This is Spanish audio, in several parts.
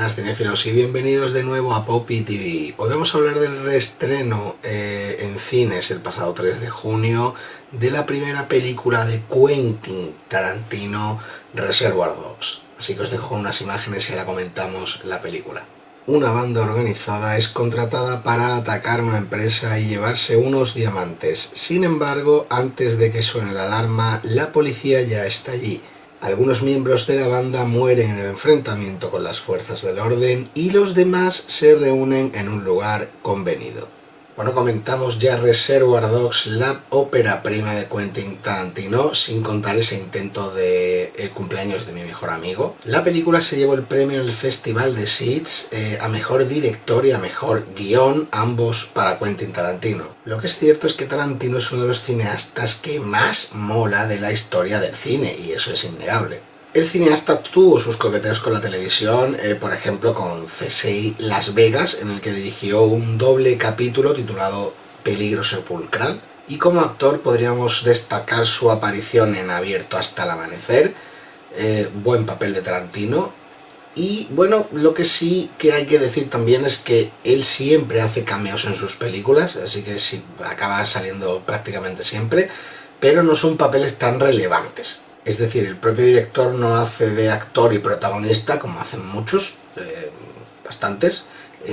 buenas cinéfilos y bienvenidos de nuevo a Poppy TV. Hoy vamos a hablar del reestreno en cines el pasado 3 de junio de la primera película de Quentin Tarantino, Reservoir Dogs. Así que os dejo con unas imágenes y ahora comentamos la película. Una banda organizada es contratada para atacar una empresa y llevarse unos diamantes. Sin embargo, antes de que suene la alarma, la policía ya está allí. Algunos miembros de la banda mueren en el enfrentamiento con las fuerzas del orden y los demás se reúnen en un lugar convenido. Bueno, comentamos ya Reservoir Dogs, la ópera prima de Quentin Tarantino, sin contar ese intento de el cumpleaños de mi mejor amigo. La película se llevó el premio en el Festival de Sitges a mejor director y a mejor guión, ambos para Quentin Tarantino. Lo que es cierto es que Tarantino es uno de los cineastas que más mola de la historia del cine, y eso es innegable. El cineasta tuvo sus coqueteos con la televisión, por ejemplo con CSI Las Vegas, en el que dirigió un doble capítulo titulado Peligro Sepulcral, y como actor podríamos destacar su aparición en Abierto hasta el amanecer, buen papel de Tarantino. Y bueno, lo que sí que hay que decir también es que él siempre hace cameos en sus películas, así que sí, acaba saliendo prácticamente siempre, pero no son papeles tan relevantes. Es decir, el propio director no hace de actor y protagonista, como hacen muchos, bastantes,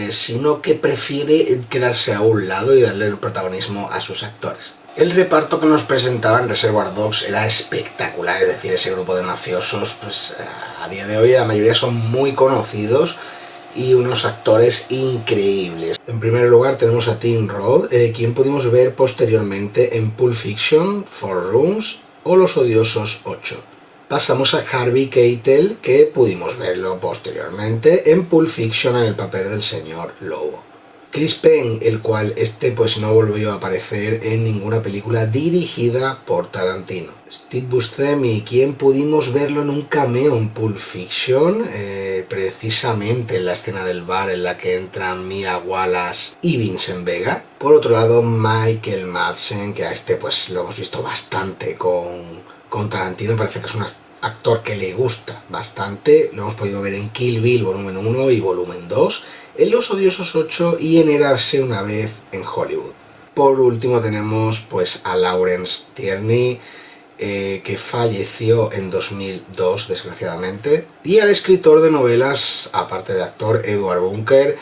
sino que prefiere quedarse a un lado y darle el protagonismo a sus actores. El reparto que nos presentaba en Reservoir Dogs era espectacular, es decir, ese grupo de mafiosos, pues a día de hoy la mayoría son muy conocidos y unos actores increíbles. En primer lugar tenemos a Tim Roth, quien pudimos ver posteriormente en Pulp Fiction, Four Rooms o Los Odiosos 8. Pasamos a Harvey Keitel, que pudimos verlo posteriormente en Pulp Fiction en el papel del señor Lobo. Chris Penn, el cual pues no volvió a aparecer en ninguna película dirigida por Tarantino. Steve Buscemi, quien pudimos verlo en un cameo en Pulp Fiction, precisamente en la escena del bar en la que entran Mia Wallace y Vincent Vega. Por otro lado, Michael Madsen, que a pues lo hemos visto bastante con Tarantino, parece que es un actor que le gusta bastante. Lo hemos podido ver en Kill Bill volumen 1 y volumen 2, en Los Odiosos 8 y en Érase una vez en Hollywood. Por último tenemos pues a Lawrence Tierney, que falleció en 2002 desgraciadamente, y al escritor de novelas, aparte de actor, Edward Bunker,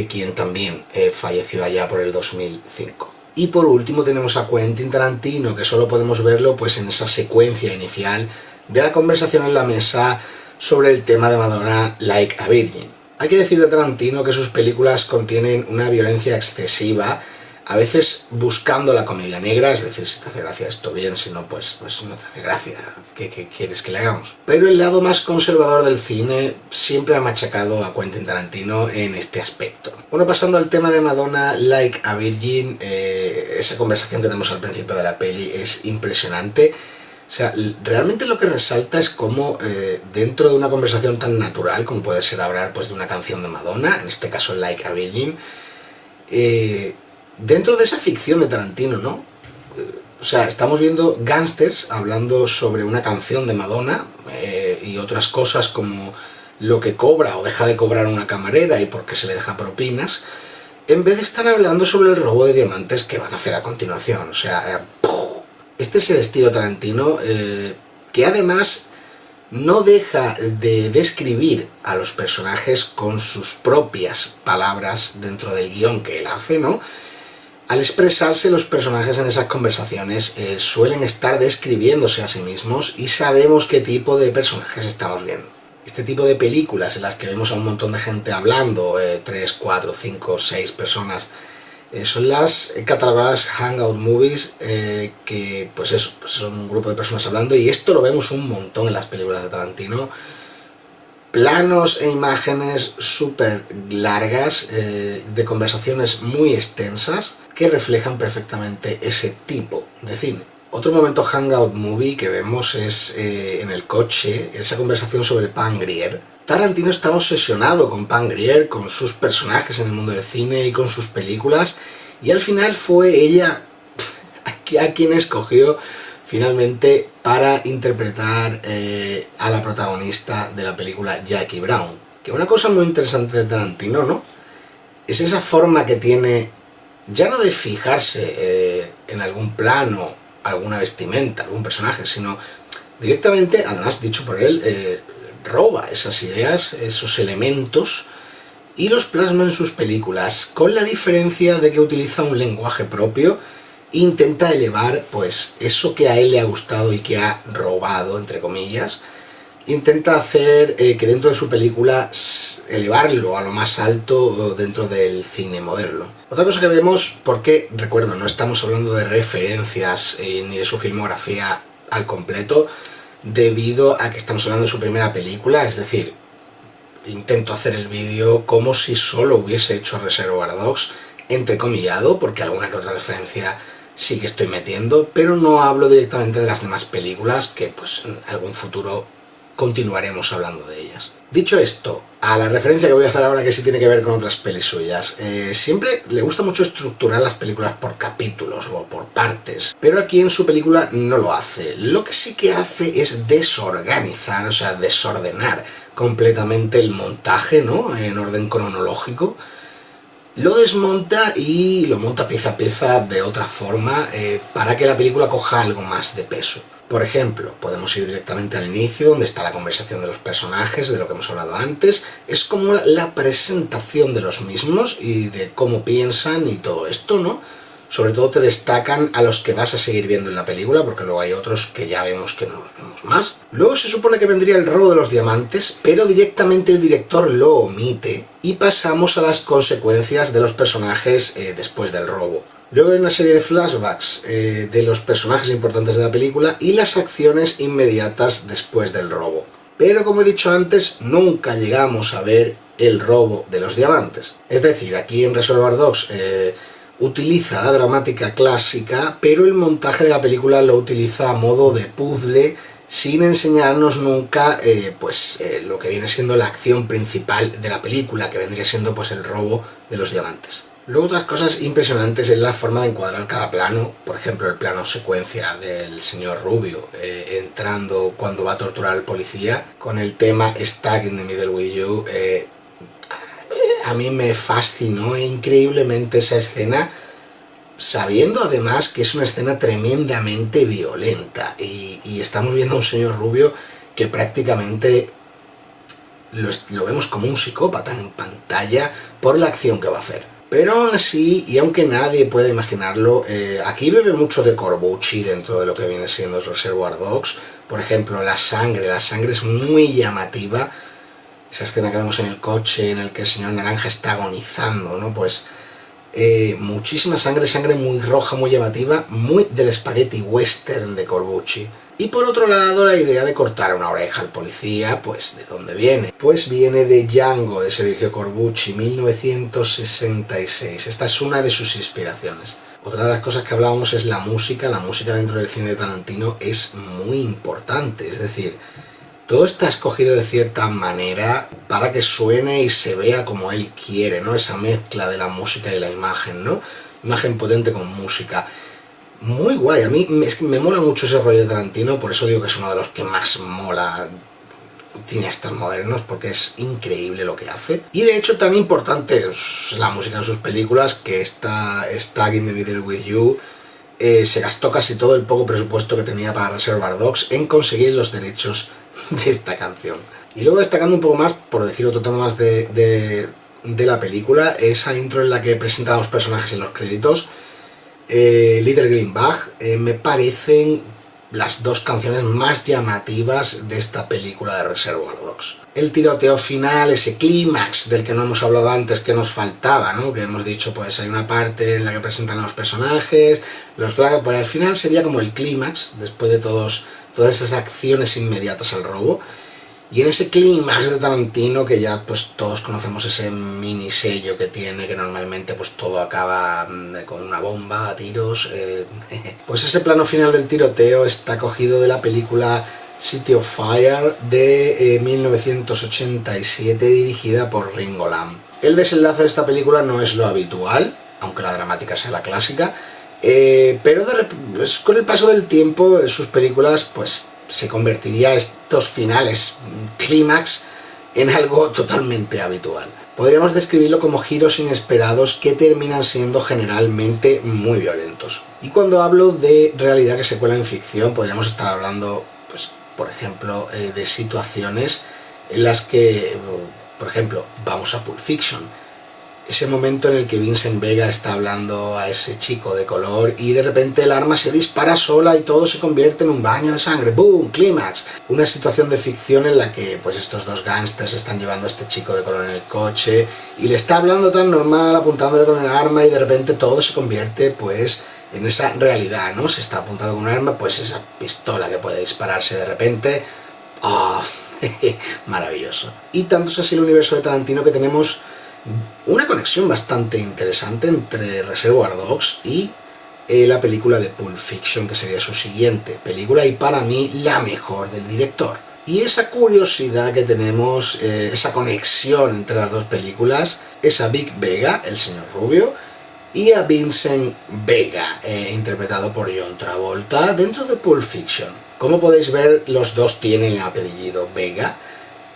quien también falleció allá por el 2005. Y por último tenemos a Quentin Tarantino, que solo podemos verlo pues en esa secuencia inicial de la conversación en la mesa sobre el tema de Madonna, Like a Virgin. Hay que decir de Tarantino que sus películas contienen una violencia excesiva, a veces buscando la comedia negra, es decir, si te hace gracia esto bien, si no, pues no te hace gracia, ¿qué quieres que le hagamos? Pero el lado más conservador del cine siempre ha machacado a Quentin Tarantino en este aspecto. Bueno, pasando al tema de Madonna, Like a Virgin, esa conversación que tenemos al principio de la peli es impresionante. O sea, realmente lo que resalta es cómo dentro de una conversación tan natural como puede ser hablar pues de una canción de Madonna, en este caso Like a Virgin, dentro de esa ficción de Tarantino, ¿no? O sea, estamos viendo gángsters hablando sobre una canción de Madonna y otras cosas como lo que cobra o deja de cobrar una camarera y por qué se le deja propinas, en vez de estar hablando sobre el robo de diamantes que van a hacer a continuación. O sea, este es el estilo Tarantino, que además no deja de describir a los personajes con sus propias palabras dentro del guión que él hace, ¿no? Al expresarse, los personajes en esas conversaciones suelen estar describiéndose a sí mismos y sabemos qué tipo de personajes estamos viendo. Este tipo de películas en las que vemos a un montón de gente hablando, 3, 4, 5, 6 personas, son las catalogadas hangout movies, que pues eso, pues son un grupo de personas hablando, y esto lo vemos un montón en las películas de Tarantino. Planos e imágenes súper largas, de conversaciones muy extensas, que reflejan perfectamente ese tipo de cine. Otro momento hangout movie que vemos es en el coche, esa conversación sobre Pam Grier. Tarantino estaba obsesionado con Pam Grier, con sus personajes en el mundo del cine y con sus películas, y al final fue ella a quien escogió finalmente para interpretar a la protagonista de la película Jackie Brown. Que una cosa muy interesante de Tarantino, ¿no?, es esa forma que tiene, ya no de fijarse en algún plano, alguna vestimenta, algún personaje, sino directamente, además dicho por él, roba esas ideas, esos elementos y los plasma en sus películas, con la diferencia de que utiliza un lenguaje propio e intenta elevar pues eso que a él le ha gustado y que ha robado, entre comillas. Intenta hacer que dentro de su película elevarlo a lo más alto dentro del cine moderno. Otra cosa que vemos, porque recuerdo, no estamos hablando de referencias ni de su filmografía al completo, debido a que estamos hablando de su primera película, es decir, intento hacer el vídeo como si solo hubiese hecho Reservoir Dogs, entrecomillado, porque alguna que otra referencia sí que estoy metiendo, pero no hablo directamente de las demás películas, que pues en algún futuro continuaremos hablando de ellas. Dicho esto, a la referencia que voy a hacer ahora, que sí tiene que ver con otras pelis suyas, siempre le gusta mucho estructurar las películas por capítulos o por partes, pero aquí en su película no lo hace. Lo que sí que hace es desorganizar, o sea, desordenar completamente el montaje, ¿no?, en orden cronológico. Lo desmonta y lo monta pieza a pieza de otra forma para que la película coja algo más de peso. Por ejemplo, podemos ir directamente al inicio, donde está la conversación de los personajes, de lo que hemos hablado antes. Es como la presentación de los mismos y de cómo piensan y todo esto, ¿no? Sobre todo te destacan a los que vas a seguir viendo en la película, porque luego hay otros que ya vemos que no los vemos más. Luego se supone que vendría el robo de los diamantes, pero directamente el director lo omite y pasamos a las consecuencias de los personajes después del robo. Luego hay una serie de flashbacks de los personajes importantes de la película y las acciones inmediatas después del robo. Pero como he dicho antes, nunca llegamos a ver el robo de los diamantes. Es decir, aquí en Reservoir Dogs utiliza la dramática clásica, pero el montaje de la película lo utiliza a modo de puzzle, sin enseñarnos nunca lo que viene siendo la acción principal de la película, que vendría siendo pues el robo de los diamantes. Luego otras cosas impresionantes es la forma de encuadrar cada plano, por ejemplo el plano secuencia del señor Rubio entrando cuando va a torturar al policía con el tema Stuck in the Middle with You. A mí me fascinó increíblemente esa escena, sabiendo además que es una escena tremendamente violenta y estamos viendo a un señor Rubio que prácticamente lo vemos como un psicópata en pantalla por la acción que va a hacer. Pero aún así, y aunque nadie pueda imaginarlo, aquí bebe mucho de Corbucci dentro de lo que viene siendo Reservoir Dogs. Por ejemplo, la sangre es muy llamativa. Esa escena que vemos en el coche en el que el señor Naranja está agonizando, ¿no? Pues muchísima sangre muy roja, muy llamativa, muy del spaghetti western de Corbucci. Y por otro lado, la idea de cortar una oreja al policía, pues ¿de dónde viene? Pues viene de Django, de Sergio Corbucci, 1966. Esta es una de sus inspiraciones. Otra de las cosas que hablábamos es la música. La música dentro del cine de Tarantino es muy importante, es decir, todo está escogido de cierta manera para que suene y se vea como él quiere, ¿no? Esa mezcla de la música y la imagen, ¿no? Imagen potente con música. Muy guay, a mí es que me mola mucho ese rollo de Tarantino, por eso digo que es uno de los que más mola cineastas modernos, porque es increíble lo que hace. Y de hecho tan importante es la música en sus películas que esta Stuck in the Middle with You se gastó casi todo el poco presupuesto que tenía para Reservoir Dogs en conseguir los derechos de esta canción. Y luego destacando un poco más, por decir otro tema más de la película, esa intro en la que presentan a los personajes en los créditos, Little Green Bag, me parecen las dos canciones más llamativas de esta película de Reservoir Dogs. El tiroteo final, ese clímax del que no hemos hablado antes, que nos faltaba, ¿no? Que hemos dicho, pues hay una parte en la que presentan a los personajes, los flashbacks, pues al final sería como el clímax, después de todas esas acciones inmediatas al robo. Y en ese clímax de Tarantino, que ya pues todos conocemos ese mini sello que tiene, que normalmente pues todo acaba con una bomba, a tiros, pues ese plano final del tiroteo está cogido de la película City of Fire de 1987, dirigida por Ringo Lam. El desenlace de esta película no es lo habitual, aunque la dramática sea la clásica, pero pues, con el paso del tiempo sus películas pues se convertiría estos finales clímax en algo totalmente habitual. Podríamos describirlo como giros inesperados que terminan siendo generalmente muy violentos. Y cuando hablo de realidad que se cuela en ficción, podríamos estar hablando, pues, por ejemplo, de situaciones en las que, por ejemplo, vamos a Pulp Fiction. Ese momento en el que Vincent Vega está hablando a ese chico de color y de repente el arma se dispara sola y todo se convierte en un baño de sangre. ¡Boom! ¡Clímax! Una situación de ficción en la que pues estos dos gángsters están llevando a este chico de color en el coche y le está hablando tan normal, apuntándole con el arma, y de repente todo se convierte pues en esa realidad, ¿no? Se está apuntando con un arma, pues esa pistola que puede dispararse de repente. ¡Oh! Maravilloso. Y tanto es así el universo de Tarantino que tenemos una conexión bastante interesante entre Reservoir Dogs y la película de Pulp Fiction, que sería su siguiente película y para mí la mejor del director. Y esa curiosidad que tenemos, esa conexión entre las dos películas, es a Vic Vega, el señor Rubio, y a Vincent Vega, interpretado por John Travolta, dentro de Pulp Fiction. Como podéis ver, los dos tienen el apellido Vega,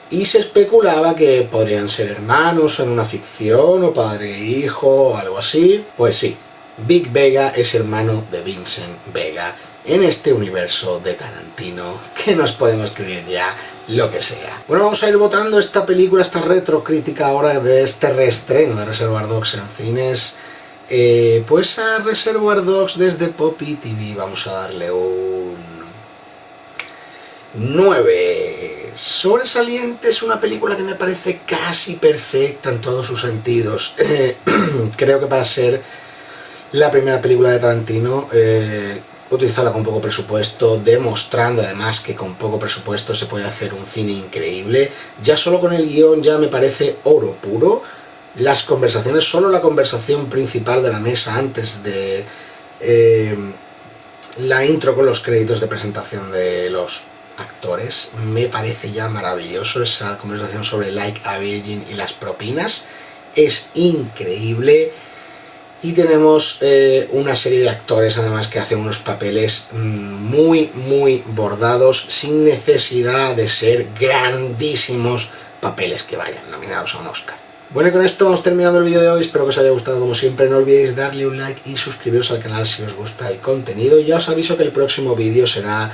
y se especulaba que podrían ser hermanos en una ficción, o padre e hijo, o algo así. Pues sí, Vic Vega es hermano de Vincent Vega en este universo de Tarantino, que nos podemos creer ya lo que sea. Bueno, vamos a ir votando esta película, esta retrocrítica ahora de este reestreno de Reservoir Dogs en cines. Pues a Reservoir Dogs desde Poppy TV vamos a darle un 9. Sobresaliente, es una película que me parece casi perfecta en todos sus sentidos. Creo que para ser la primera película de Tarantino, utilizarla con poco presupuesto, demostrando además que con poco presupuesto se puede hacer un cine increíble. Ya solo con el guión ya me parece oro puro. Las conversaciones, solo la conversación principal de la mesa antes de la intro con los créditos de presentación de los actores, me parece ya maravilloso. Esa conversación sobre Like a Virgin y las propinas es increíble. Y tenemos una serie de actores además que hacen unos papeles muy bordados, sin necesidad de ser grandísimos papeles que vayan nominados a un Oscar. Bueno, y con esto vamos terminando el vídeo de hoy. Espero que os haya gustado como siempre. No olvidéis darle un like y suscribiros al canal si os gusta el contenido. Ya os aviso que el próximo vídeo será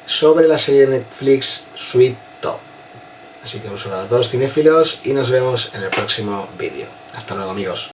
sobre la serie de Netflix Sweet Tooth. Así que un saludo a todos cinéfilos y nos vemos en el próximo vídeo. Hasta luego, amigos.